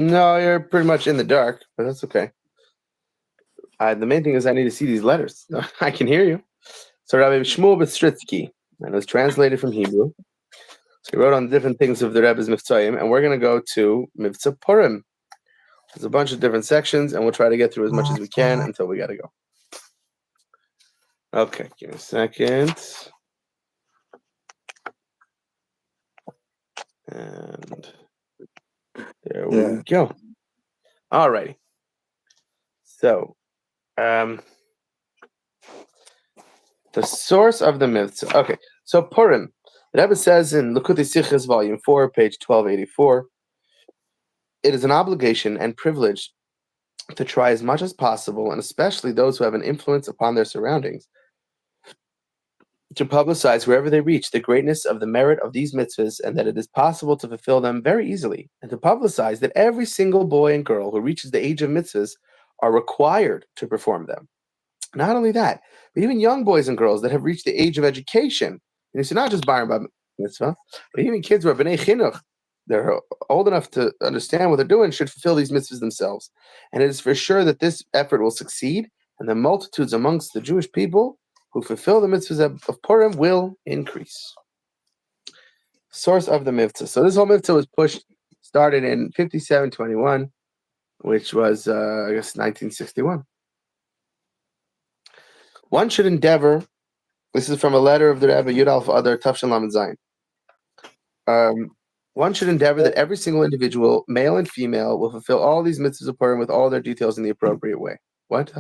No, you're pretty much in the dark, but that's okay. The main thing is I need to see these letters. I can hear you. So Rabbi Shmuel Bistritsky, and it was translated from Hebrew. So he wrote on different things of the Rebbe's Mivtzoyim, and we're going to go to Mivtza Purim. There's a bunch of different sections, and we'll try to get through as much as we can until we got to go. Okay, give me a second. And there we go. All righty. So, the source of the mitzvah. Okay, so Purim. The Rebbe says in Likutei Sichos, Volume 4, page 1284, it is an obligation and privilege to try as much as possible, and especially those who have an influence upon their surroundings, to publicize wherever they reach the greatness of the merit of these mitzvahs and that it is possible to fulfill them very easily, and to publicize that every single boy and girl who reaches the age of mitzvahs are required to perform them. Not only that, but even young boys and girls that have reached the age of education, and it's not just bar mitzvah, but even kids who are b'nei chinuch, they're old enough to understand what they're doing, should fulfill these mitzvahs themselves. And it is for sure that this effort will succeed, and the multitudes amongst the Jewish people who fulfill the mitzvahs of Purim will increase. Source of the mitzvah. So this whole mitzvah was started in 5721, which was, I guess, 1961. One should endeavor, this is from a letter of the Rebbe Yud Alf Adar Tafshin Lamed Zayin. One should endeavor that every single individual, male and female, will fulfill all these mitzvahs of Purim with all their details in the appropriate way. What?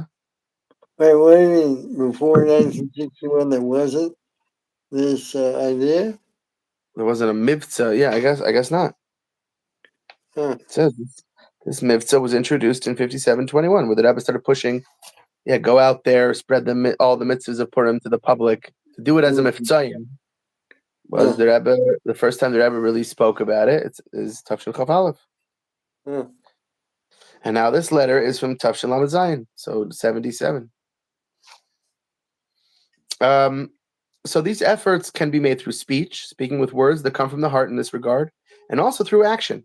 Wait, what do you mean? Before 1961, there wasn't this idea? There wasn't a mitzvah. Yeah, I guess not. Huh. It says this mitzvah was introduced in 5721, where the Rebbe started pushing, go out there, spread all the mitzvahs of Purim to the public, to do it as a mitzvah. Was the Rebbe, the first time the Rebbe really spoke about it, is Tafshin Chaf Aleph. And now this letter is from Tafshin Lamed Zayin, so 77. So these efforts can be made through speech, speaking with words that come from the heart in this regard, and also through action,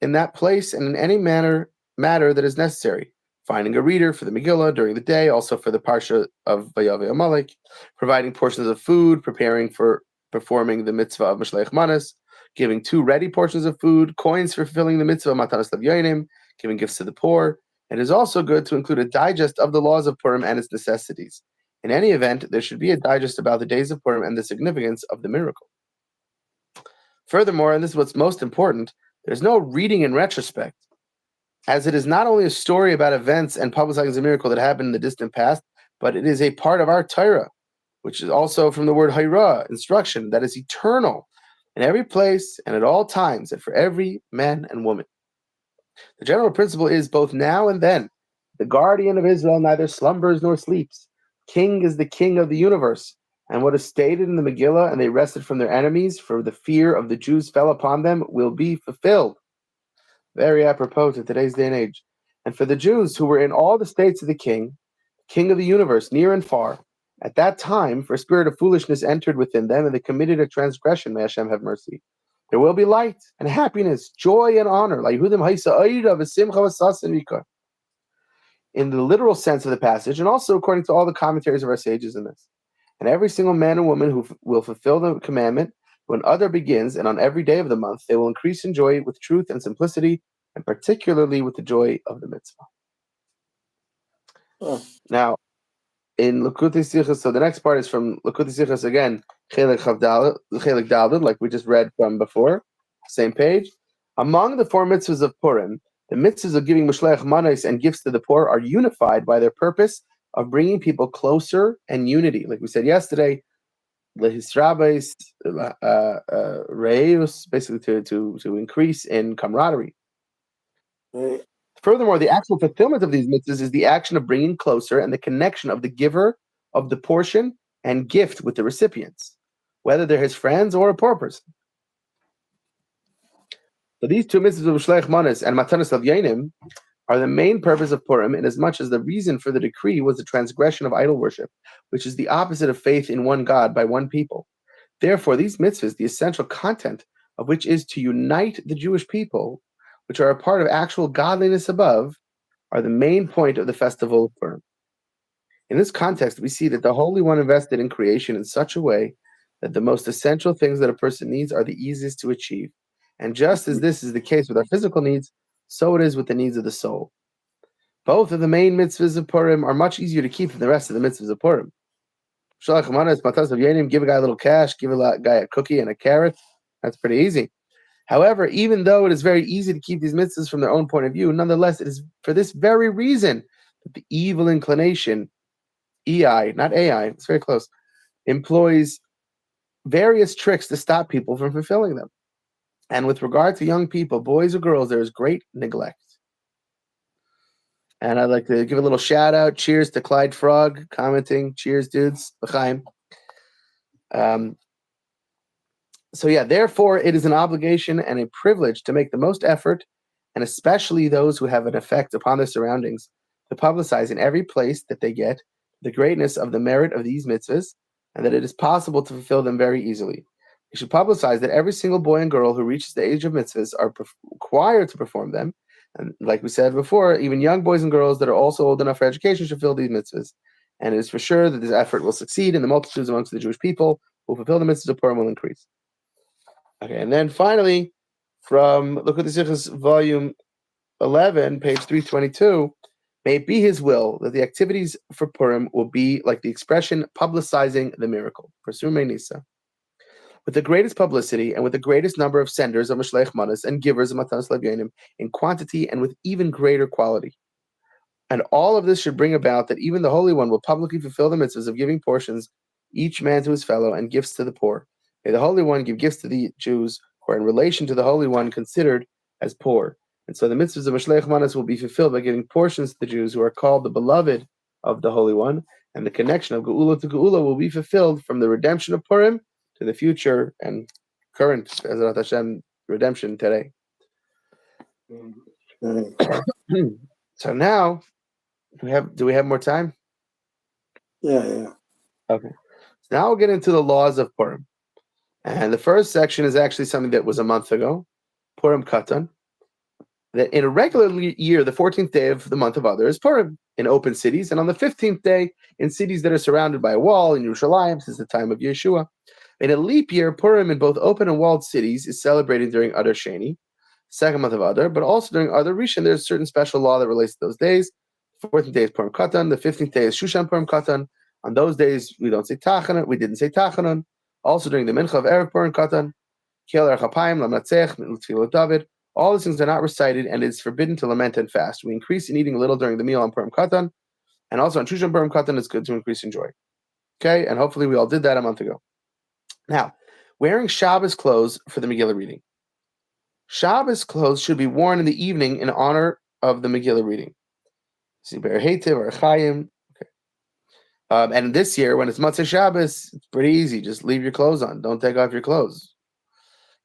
in that place and in any matter that is necessary. Finding a reader for the Megillah during the day, also for the Parsha of Vayave Amalek, providing portions of food, preparing for performing the mitzvah of Mishleach Manas, giving 2 ready portions of food, coins for fulfilling the mitzvah of Matanas Lavyonim, giving gifts to the poor. It is also good to include a digest of the laws of Purim and its necessities. In any event, there should be a digest about the days of Purim and the significance of the miracle. Furthermore, and this is what's most important, there's no reading in retrospect, as it is not only a story about events and publicizing the miracle that happened in the distant past, but it is a part of our Torah, which is also from the word Hayrah, instruction, that is eternal, in every place and at all times, and for every man and woman. The general principle is both now and then. The guardian of Israel neither slumbers nor sleeps. King is the king of the universe. And what is stated in the Megillah, and they rested from their enemies, for the fear of the Jews fell upon them, will be fulfilled. Very apropos to today's day and age. And for the Jews who were in all the states of the king of the universe, near and far, at that time, for a spirit of foolishness entered within them, and they committed a transgression, may Hashem have mercy. There will be light and happiness, joy and honor. In the literal sense of the passage, and also according to all the commentaries of our sages in this. And every single man and woman who will fulfill the commandment, when Adar begins, and on every day of the month, they will increase in joy with truth and simplicity, and particularly with the joy of the mitzvah. Now, in Likutei Sichos, so the next part is from Likutei Sichos again, Chelik Daled, like we just read from before, same page. Among the 4 mitzvahs of Purim, the mitzvahs of giving Mishleach Manos and gifts to the poor are unified by their purpose of bringing people closer and unity. Like we said yesterday, lehisrabes, reus, basically to increase in camaraderie. Furthermore, the actual fulfillment of these mitzvahs is the action of bringing closer and the connection of the giver of the portion and gift with the recipients, whether they're his friends or a poor person. So these 2 mitzvahs of Mishleach Manos and Matanas Lavyonim are the main purpose of Purim, inasmuch as the reason for the decree was the transgression of idol worship, which is the opposite of faith in one God by one people. Therefore, these mitzvahs, the essential content of which is to unite the Jewish people, which are a part of actual godliness above, are the main point of the festival of Purim. In this context, we see that the Holy One invested in creation in such a way that the most essential things that a person needs are the easiest to achieve. And just as this is the case with our physical needs, so it is with the needs of the soul. Both of the main mitzvahs of Purim are much easier to keep than the rest of the mitzvahs of Purim. Shalach manas, matas of Yenim, give a guy a little cash, give a guy a cookie and a carrot. That's pretty easy. However, even though it is very easy to keep these mitzvahs from their own point of view, nonetheless, it is for this very reason that the evil inclination, EI, not AI, it's very close, employs various tricks to stop people from fulfilling them. And with regard to young people, boys or girls, there is great neglect. And I'd like to give a little shout out. Cheers to Clyde Frog commenting. Cheers, dudes. L'chaim. So yeah, therefore, it is an obligation and a privilege to make the most effort, and especially those who have an effect upon their surroundings, to publicize in every place that they get the greatness of the merit of these mitzvahs, and that it is possible to fulfill them very easily. We should publicize that every single boy and girl who reaches the age of mitzvahs are required to perform them. And like we said before, even young boys and girls that are also old enough for education should fulfill these mitzvahs. And it is for sure that this effort will succeed, and the multitudes amongst the Jewish people who fulfill the mitzvahs of Purim will increase. Okay, and then finally, from Look at the Hilchos, volume 11, page 322, may it be his will that the activities for Purim will be like the expression publicizing the miracle. Presume Nisa. With the greatest publicity and with the greatest number of senders of Mishleich Manas and givers of Matanas Levyanim in quantity and with even greater quality. And all of this should bring about that even the Holy One will publicly fulfill the mitzvahs of giving portions, each man to his fellow, and gifts to the poor. May the Holy One give gifts to the Jews who are in relation to the Holy One considered as poor. And so the mitzvahs of Mishleich Manas will be fulfilled by giving portions to the Jews who are called the beloved of the Holy One, and the connection of Geula to Geula will be fulfilled from the redemption of Purim to the future and current Ezrat Hashem redemption today. So now, do we have more time? Yeah. Okay. So now we'll get into the laws of Purim. And the first section is actually something that was a month ago, Purim Katan. That in a regular year, the 14th day of the month of Adar is Purim in open cities, and on the 15th day in cities that are surrounded by a wall in Yerushalayim, since the time of Yeshua. In a leap year, Purim in both open and walled cities is celebrated during Adar Sheni, second month of Adar, but also during Adar Rishon. There's a certain special law that relates to those days. The 14th day is Purim Katan. The 15th day is Shushan Purim Katan. On those days, we don't say Tachanan. We didn't say Tachanan. Also during the Mincha of Erev Purim Katan, Kiel Erchapayim, Lamnatzech, Tfilut David. All these things are not recited, and it is forbidden to lament and fast. We increase in eating a little during the meal on Purim Katan, and also on Shushan Purim Katan, it's good to increase in joy. Okay, and hopefully we all did that a month ago. Now, wearing Shabbos clothes for the Megillah reading. Shabbos clothes should be worn in the evening in honor of the Megillah reading. Siber Heitiv or Chayim. Okay. And this year, when it's Matzah Shabbos, it's pretty easy. Just leave your clothes on. Don't take off your clothes.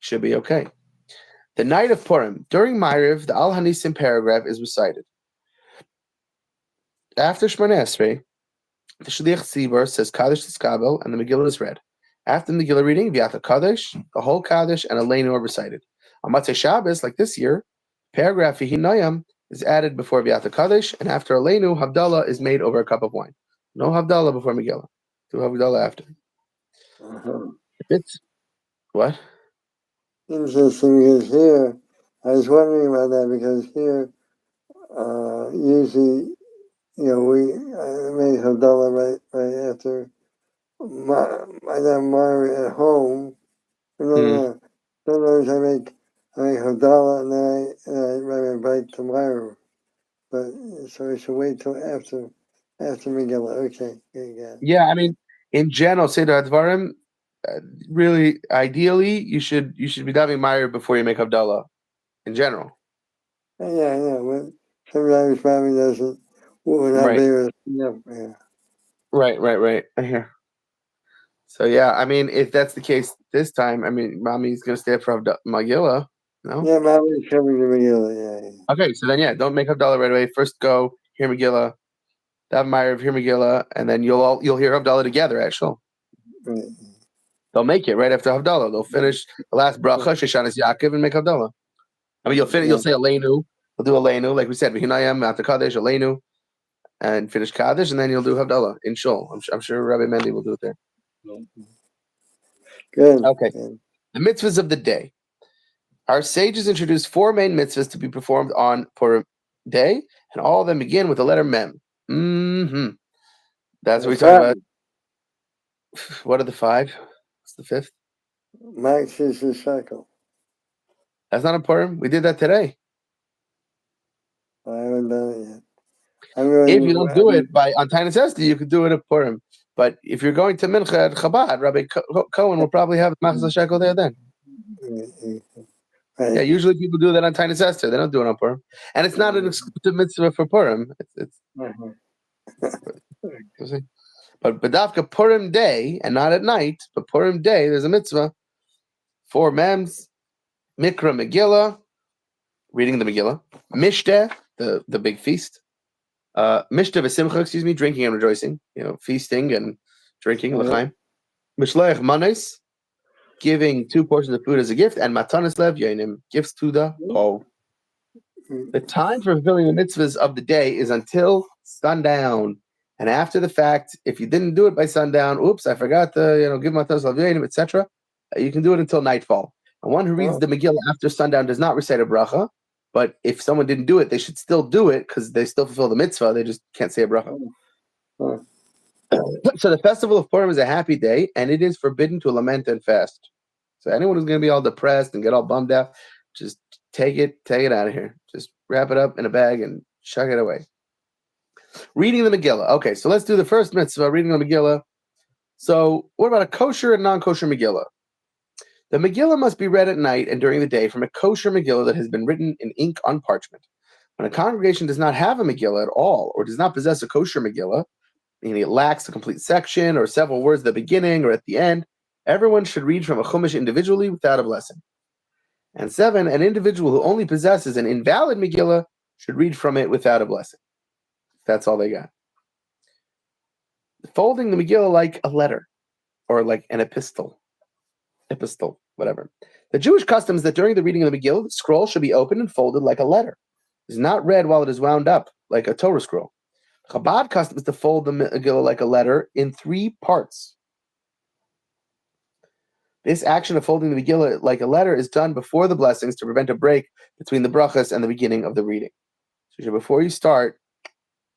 Should be okay. The night of Purim, during Ma'ariv, the Al Hanisim paragraph is recited. After Shmoneh Esrei, the Shliach Tzibur says Kaddish Tiskabel, and the Megillah is read. After the Megillah reading, V'yata Kaddish, the whole Kaddish, and Aleinu are recited. On Matzah Shabbos, like this year, paragraph Yehi is added before V'yata Kaddish, and after Aleinu, Havdalah is made over a cup of wine. No Havdalah before Megillah. Do Havdalah after. It's what? Interesting, because here, I was wondering about that, because here, usually, we make Havdalah right after Mari at home. No. Sometimes I make Havdalah and I invite to Mari. But so I should wait till after Megillah. Okay. Yeah, I mean, in general, Seder Hadvarim, really, ideally, you should be davening Ma'ariv before you make Havdalah. In general. Yeah, but sometimes family doesn't. Right. I hear. So yeah, I mean, if that's the case this time, I mean, Mommy's gonna stay up for Megillah. No. Yeah, Mommy's coming to Megillah. Yeah. Okay, so then don't make Havdalah right away. First go hear Megillah, daven Ma'ariv, hear Megillah, and then you'll hear Havdalah together. Actually. Right. They'll make it right after Havdalah. They'll finish the last bracha, Sheshanas Yaakov, and make Havdalah. I mean, you'll say Aleinu. You'll do Aleinu, like we said, V'hinayim, Ata Kadesh, Aleinu, and finish Kaddish, and then you'll do Havdalah in Shul. I'm sure Rabbi Mendy will do it there. Good. Okay. Good. The mitzvahs of the day. Our sages introduced 4 main mitzvahs to be performed on Purim day, and all of them begin with the letter Mem. That's what we talk about. What are the 5? What's the 5th? Max is the circle. That's not on Purim. We did that today. I haven't done it yet. If you don't do it on Tainus Esther, you could do it at Purim. But if you're going to Mincha at Chabad, Rabbi Cohen will probably have Machzah Shekel there then. Right. Yeah, usually people do that on Tainus Esther. They don't do it on Purim. And it's not an exclusive mitzvah for Purim. It's But B'davka Purim day, and not at night, but Purim day, there's a mitzvah. 4 mems, Mikra Megillah, reading the Megillah, Mishteh, the big feast, Mishteh v'simcha, drinking and rejoicing, feasting and drinking, l'chaim. Mishleach manes, giving 2 portions of food as a gift, and matanis lev yonim, gifts to the whole. The time for fulfilling the mitzvahs of the day is until sundown. And after the fact, if you didn't do it by sundown, oops, I forgot to, give matanis lev yonim, etc., you can do it until nightfall. And one who reads the Megillah after sundown does not recite a bracha, but if someone didn't do it, they should still do it because they still fulfill the mitzvah. They just can't say a bracha. So the festival of Purim is a happy day, and it is forbidden to lament and fast. So anyone who's going to be all depressed and get all bummed out, just take it out of here. Just wrap it up in a bag and chuck it away. Reading the Megillah. Okay, so let's do the first mitzvah, reading the Megillah. So what about a kosher and non-kosher Megillah? The Megillah must be read at night and during the day from a kosher Megillah that has been written in ink on parchment. When a congregation does not have a Megillah at all, or does not possess a kosher Megillah, meaning it lacks a complete section or several words at the beginning or at the end, everyone should read from a chumash individually without a blessing. And 7, an individual who only possesses an invalid Megillah should read from it without a blessing. That's all they got. Folding the Megillah like a letter or like an epistle, whatever. The Jewish custom is that during the reading of the Megillah, the scroll should be opened and folded like a letter. It is not read while it is wound up like a Torah scroll. Chabad custom is to fold the Megillah like a letter in 3 parts. This action of folding the Megillah like a letter is done before the blessings to prevent a break between the brachas and the beginning of the reading. So before you start,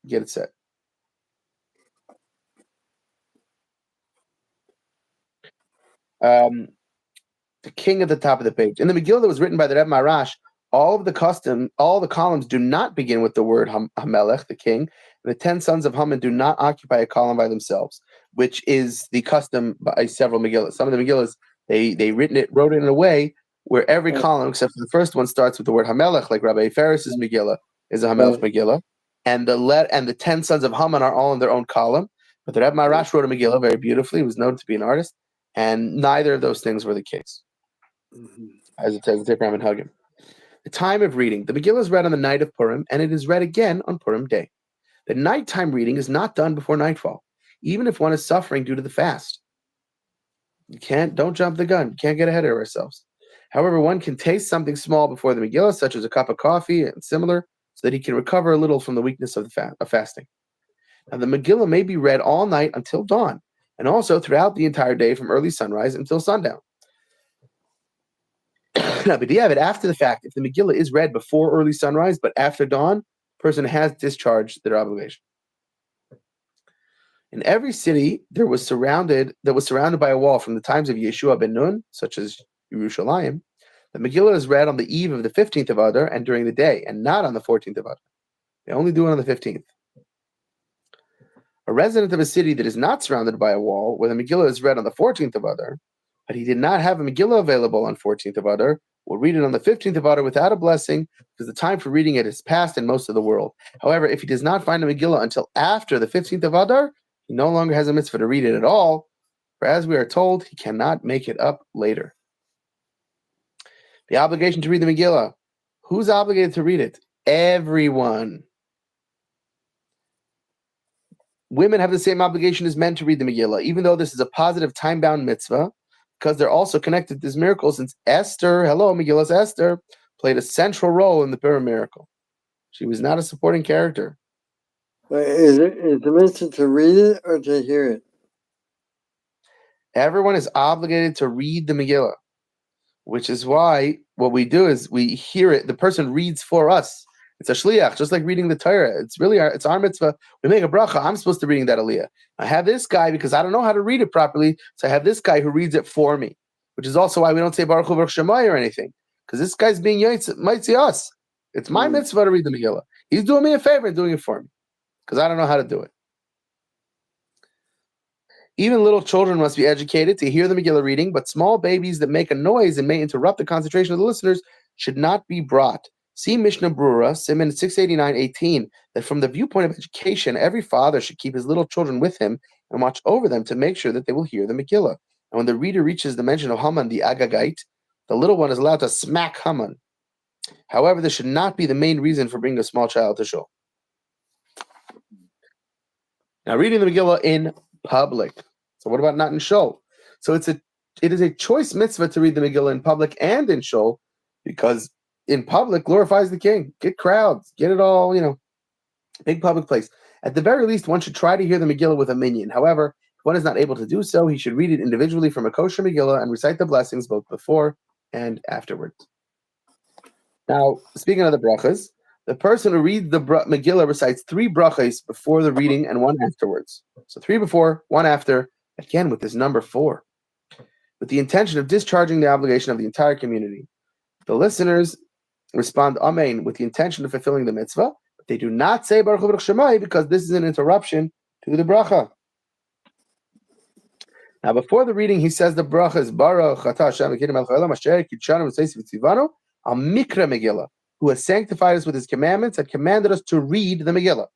get it set. The king at the top of the page. In the Megillah that was written by the Rebbe Marash, all the columns do not begin with the word Hamelech, the king. The 10 sons of Haman do not occupy a column by themselves, which is the custom by several Megillahs. Some of the Megillahs, they wrote it in a way where every column, except for the first one, starts with the word Hamelech, like Rabbi Ferris's Megillah is a Hamelech Megillah. And the 10 sons of Haman are all in their own column. But the Rebbe Marash wrote a Megillah very beautifully. He was known to be an artist. And neither of those things were the case. As it says, Abraham and Hagim. The time of reading. The Megillah is read on the night of Purim, and it is read again on Purim day. The nighttime reading is not done before nightfall, even if one is suffering due to the fast. Don't jump the gun. You can't get ahead of ourselves. However, one can taste something small before the Megillah, such as a cup of coffee and similar, so that he can recover a little from the weakness of fasting. Now, the Megillah may be read all night until dawn, and also throughout the entire day from early sunrise until sundown. Now, but after the fact, if the Megillah is read before early sunrise, but after dawn, the person has discharged their obligation. In every city that was surrounded by a wall from the times of Yeshua ben Nun, such as Yerushalayim, the Megillah is read on the eve of the 15th of Adar and during the day, and not on the 14th of Adar. They only do it on the 15th. A resident of a city that is not surrounded by a wall, where the Megillah is read on the 14th of Adar, but he did not have a Megillah available on 14th of Adar, will read it on the 15th of Adar without a blessing, because the time for reading it has passed in most of the world. However, if he does not find a Megillah until after the 15th of Adar, he no longer has a mitzvah to read it at all, for as we are told, he cannot make it up later. The obligation to read the Megillah. Who's obligated to read it? Everyone. Women have the same obligation as men to read the Megillah, even though this is a positive time-bound mitzvah, because they're also connected to this miracle, since Esther, Megillah's Esther, played a central role in the Purim miracle. She was not a supporting character. But is the mitzvah to read it or to hear it? Everyone is obligated to read the Megillah, which is why what we do is we hear it. The person reads for us. It's a shliach, just like reading the Torah. It's really our mitzvah. We make a bracha. I'm supposed to be reading that aliyah. I have this guy because I don't know how to read it properly, so I have this guy who reads it for me, which is also why we don't say Baruch Hu Baruch Shemai or anything, because this guy's being might see us. It's my mitzvah to read the Megillah. He's doing me a favor and doing it for me, because I don't know how to do it. Even little children must be educated to hear the Megillah reading, but small babies that make a noise and may interrupt the concentration of the listeners should not be brought. See Mishnah Brura, Siman 689:18, that from the viewpoint of education, every father should keep his little children with him and watch over them to make sure that they will hear the Megillah. And when the reader reaches the mention of Haman the Agagite, the little one is allowed to smack Haman. However, this should not be the main reason for bringing a small child to shul. Now, reading the Megillah in public. So what about not in shul? So it is a choice mitzvah to read the Megillah in public and in shul, because in public glorifies the king. Get crowds, get it all, big public place. At the very least, one should try to hear the Megillah with a minyan. However, if one is not able to do so, he should read it individually from a kosher Megillah and recite the blessings both before and afterwards. Now, speaking of the brachas, the person who reads the Megillah recites 3 brachas before the reading and 1 afterwards. So 3 before, 1 after, again with this number 4, with the intention of discharging the obligation of the entire community. The listeners respond Amen with the intention of fulfilling the mitzvah, but they do not say Baruch Hu Baruch Shemai because this is an interruption to the bracha. Now, before the reading, he says the bracha is Baruch Atah Hashem Elokeinu melech haolam asher kitshanu v'tzeisiv v'tzivanu al mikra Megillah, who has sanctified us with his commandments and commanded us to read the Megillah.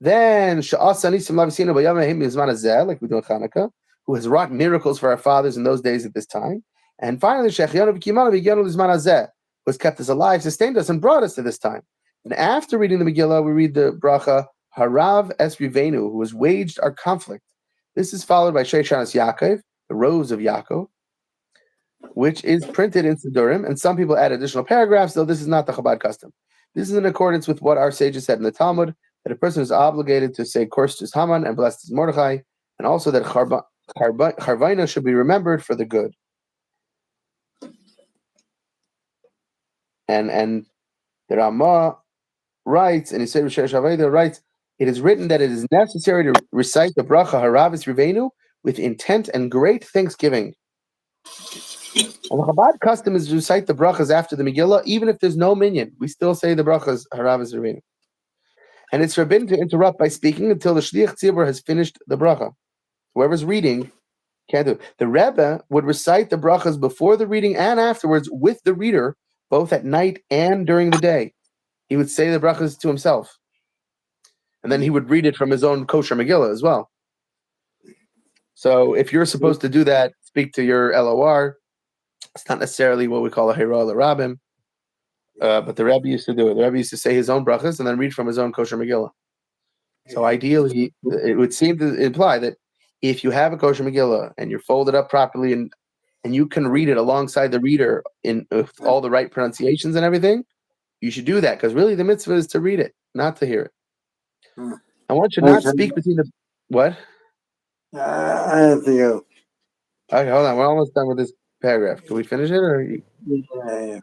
Then Sha'asa nisim l'avosinu b'yom ha'hem mizman hazeh, like we do in Chanukah, who has wrought miracles for our fathers in those days at this time. And finally, Shechianu v'kimanu v'yiganu l'zman hazeh, who has kept us alive, sustained us, and brought us to this time. And after reading the Megillah, we read the bracha Harav Es Rivenu, who has waged our conflict. This is followed by Sheishanas Yaakov, the rose of Yaakov, which is printed in Sidurim, and some people add additional paragraphs, though this is not the Chabad custom. This is in accordance with what our sages said in the Talmud, that a person is obligated to say Korstus Haman and blessed is Mordechai, and also that Charvaina should be remembered for the good. And the Ramah writes, and Yisrael Shir Shaveda writes, it is written that it is necessary to recite the bracha Harav Es Rivenu with intent and great thanksgiving. And the Chabad custom is to recite the brachas after the Megillah, even if there's no minyan. We still say the brachas Harav Es Rivenu. And it's forbidden to interrupt by speaking until the Shliach Tzibur has finished the bracha. Whoever's reading can't do it. The Rebbe would recite the brachas before the reading and afterwards with the reader, both at night and during the day. He would say the brachas to himself. And then he would read it from his own kosher Megillah as well. So if you're supposed to do that, speak to your LOR. It's not necessarily what we call a Hira L'Rabim, but the Rebbe used to do it. The Rebbe used to say his own brachas and then read from his own kosher Megillah. So ideally, it would seem to imply that if you have a kosher Megillah and you're folded up properly and you can read it alongside the reader with all the right pronunciations and everything, you should do that, because really the mitzvah is to read it, not to hear it. And one should not speak between the... What? I have to go. Okay, hold on. We're almost done with this paragraph. Can we finish it? Or Yeah,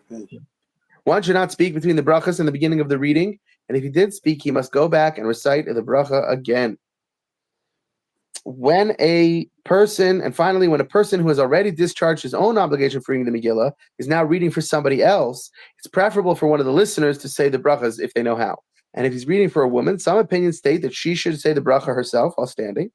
finish it. One should not speak between the brachas in the beginning of the reading, and if he did speak, he must go back and recite the bracha again. When a person who has already discharged his own obligation for reading the Megillah is now reading for somebody else, it's preferable for one of the listeners to say the brachas if they know how. And if he's reading for a woman, some opinions state that she should say the bracha herself while standing.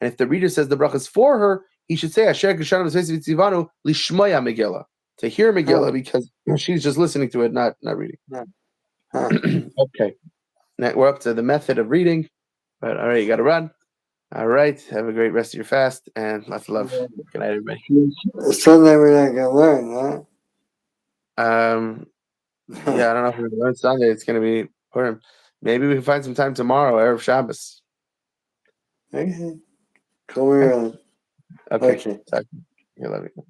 And if the reader says the brachas for her, he should say Asher Kishanu V'Seisiv V'Tzivanu Lishmaya Megillah, to hear Megillah, because she's just listening to it, not reading. Okay. Now we're up to the method of reading. But all right, you got to run. All right. Have a great rest of your fast and lots of love. Good night, everybody. Sunday we're not gonna learn, huh? Yeah, I don't know if we're gonna learn Sunday. It's gonna be Purim. Maybe we can find some time tomorrow, Erev Shabbos. Okay. Come around. Okay. Okay. Talk to you. I love you.